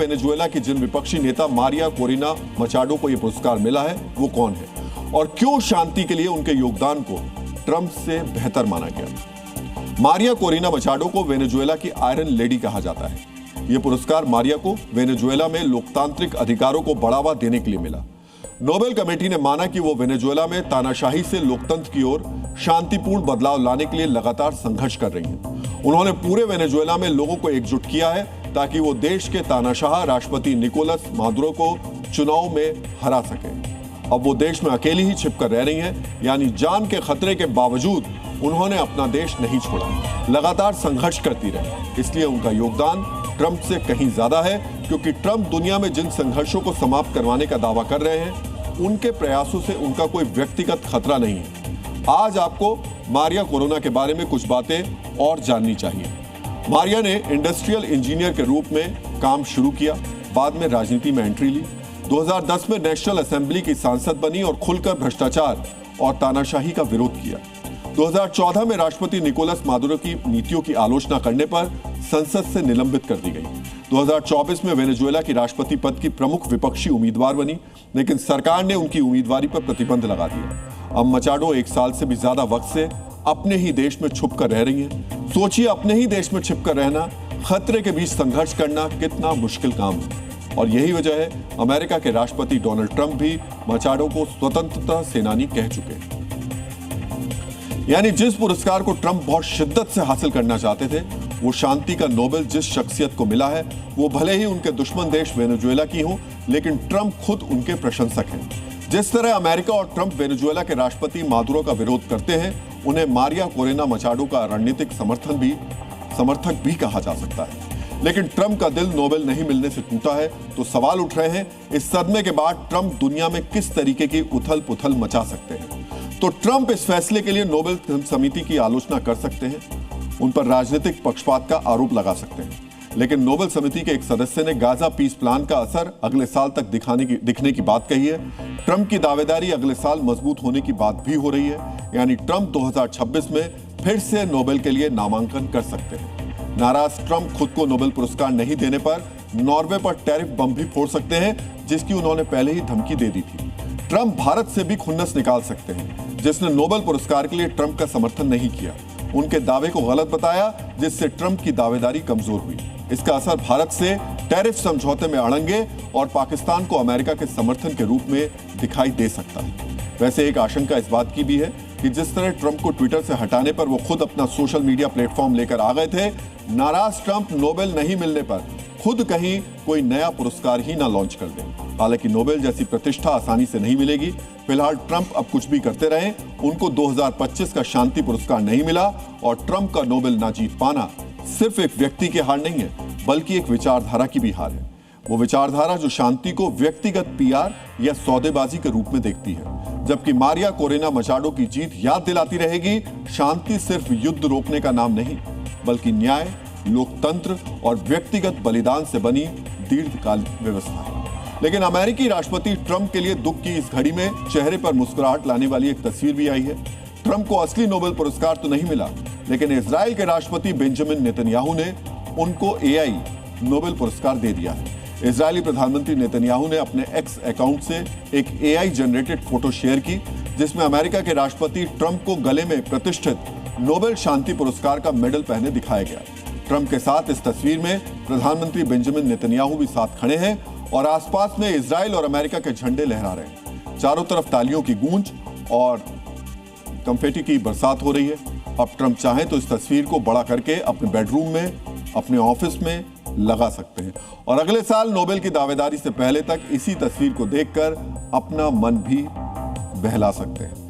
Venezuela की जिन विपक्षी नेता मारिया कोरिना मचाडो को यह पुरस्कार मिला है वो कौन है और क्यों शांति के लिए उनके योगदान को ट्रंप से बेहतर माना गया। मारिया कोरिना मचाडो को वेनेजुएला की आयरन लेडी कहा जाता है। यह पुरस्कार मारिया को वेनेजुएला में लोकतांत्रिक अधिकारों को बढ़ावा देने के लिए मिला। नोबेल कमेटी ने माना कि वो वेनेजुएला में तानाशाही से लोकतंत्र की ओर शांतिपूर्ण बदलाव लाने के लिए लगातार संघर्ष कर रही हैं। उन्होंने पूरे वेनेजुएला में लोगों को एकजुट किया है ताकि वो देश के तानाशाह राष्ट्रपति निकोलस मादुरो को चुनाव में हरा सके। अब वो देश में अकेली ही छिपकर रह रही हैं, यानी जान के खतरे के बावजूद उन्होंने अपना देश नहीं छोड़ा, लगातार संघर्ष करती रही। इसलिए उनका योगदान ट्रंप से कहीं ज्यादा है, क्योंकि ट्रंप दुनिया में जिन संघर्षों को समाप्त करवाने का दावा कर रहे हैं उनके प्रयासों से उनका कोई व्यक्तिगत खतरा नहीं है। आज आपको मारिया कोरोना के बारे में कुछ बातें और जाननी चाहिए। मारिया ने इंडस्ट्रियल इंजीनियर के रूप में काम शुरू किया, बाद में राजनीति में एंट्री ली। 2010 में नेशनल असेंबली की सांसद बनी और खुलकर भ्रष्टाचार और तानाशाही का विरोध किया। 2014 में राष्ट्रपति निकोलस मादुरो की नीतियों की आलोचना करने पर संसद से निलंबित कर दी गई। 2024 में वेनेजुएला की राष्ट्रपति पद की प्रमुख विपक्षी उम्मीदवार बनी, लेकिन सरकार ने उनकी उम्मीदवारी पर प्रतिबंध लगा दिया। अब मचाडो 1 साल से भी ज्यादा वक्त से अपने ही देश में छुप कर रह रही हैं। सोचिए, अपने ही देश में छिप कर रहना, खतरे के बीच संघर्ष करना कितना मुश्किल काम है। और यही वजह है अमेरिका के राष्ट्रपति डोनाल्ड ट्रंप भी मचाडो को स्वतंत्रता सेनानी कह चुके हैं। यानी जिस पुरस्कार को ट्रंप बहुत शिद्दत से हासिल करना चाहते थे, वो शांति का नोबेल जिस शख्सियत को मिला है वो भले ही उनके दुश्मन देश वेनेजुएला की हो, लेकिन ट्रंप खुद उनके प्रशंसक हैं। जिस तरह अमेरिका और ट्रंप वेनेजुएला के राष्ट्रपति मादुरो का विरोध करते हैं, उन्हें मारिया कोरेना मचाडो का रणनीतिक समर्थक भी कहा जा सकता है। लेकिन ट्रंप का दिल नोबेल नहीं मिलने से टूटा है, तो सवाल उठ रहे हैं इस सदमे के बाद ट्रंप दुनिया में किस तरीके की उथल पुथल मचा सकते हैं। तो ट्रंप इस फैसले के लिए नोबेल समिति की आलोचना कर सकते हैं, उन पर राजनीतिक पक्षपात का आरोप लगा सकते हैं, लेकिन नोबेल समिति के एक सदस्य ने गाजा पीस प्लान का असर अगले साल तक दिखने की बात कही है। ट्रंप की दावेदारी अगले साल मजबूत होने की बात भी हो रही है, यानी ट्रंप 2026 में फिर से नोबेल के लिए नामांकन कर सकते हैं। नाराज ट्रंप खुद को नोबेल पुरस्कार नहीं देने पर नॉर्वे पर टैरिफ बम भी फोड़ सकते हैं, जिसकी उन्होंने पहले ही धमकी दे दी थी। ट्रंप भारत से भी खुन्नस निकाल सकते हैं, जिसने नोबेल पुरस्कार के लिए ट्रंप का समर्थन नहीं किया, उनके दावे को गलत बताया, जिससे ट्रंप की दावेदारी कमजोर हुई। इसका असर भारत से टैरिफ समझौते में अड़ंगे और पाकिस्तान को अमेरिका के समर्थन के रूप में दिखाई दे सकता है। वैसे एक आशंका इस बात की भी है कि जिस तरह ट्रंप को ट्विटर से हटाने पर वो खुद अपना सोशल मीडिया प्लेटफॉर्म लेकर आ गए थे, नाराज ट्रंप नोबेल नहीं मिलने पर खुद कहीं कोई नया पुरस्कार ही ना लॉन्च कर दें। हालांकि नोबेल जैसी प्रतिष्ठा आसानी से नहीं मिलेगी। फिलहाल ट्रंप अब कुछ भी करते रहे, उनको 2025 का शांति पुरस्कार नहीं मिला और ट्रंप का नोबेल ना जीत पाना सिर्फ एक व्यक्ति की हार नहीं है, बल्कि एक विचारधारा की भी हार है। वो विचारधारा जो शांति को व्यक्तिगत पीआर या सौदेबाजी के रूप में देखती है, जबकि मारिया कोरेना मचाडो की जीत याद दिलाती रहेगी शांति सिर्फ युद्ध रोकने का नाम नहीं, बल्कि न्याय, लोकतंत्र और व्यक्तिगत बलिदान से बनी दीर्घकालिक व्यवस्था है। लेकिन अमेरिकी राष्ट्रपति ट्रंप के लिए दुख की इस घड़ी में चेहरे पर मुस्कुराहट लाने वाली एक तस्वीर भी आई है। ट्रंप को असली नोबेल पुरस्कार तो नहीं मिला, लेकिन इजराइल के राष्ट्रपति बेंजामिन नेतन्याहू ने उनको एआई नोबेल पुरस्कार दे दिया है। इजरायली प्रधानमंत्री नेतन्याहू ने अपने एक्स अकाउंट से एक एआई जनरेटेड फोटो शेयर की, जिसमें अमेरिका के राष्ट्रपति ट्रंप को गले में प्रतिष्ठित नोबेल शांति पुरस्कार का मेडल पहने दिखाया गया। ट्रंप के साथ इस तस्वीर में प्रधानमंत्री बेंजामिन नेतन्याहू भी साथ खड़े हैं और आसपास में इजराइल और अमेरिका के झंडे लहरा रहे हैं। चारों तरफ तालियों की गूंज और कंफेटी की बरसात हो रही है। अब ट्रंप चाहें तो इस तस्वीर को बड़ा करके अपने बेडरूम में, अपने ऑफिस में लगा सकते हैं और अगले साल नोबेल की दावेदारी से पहले तक इसी तस्वीर को देखकर अपना मन भी बहला सकते हैं।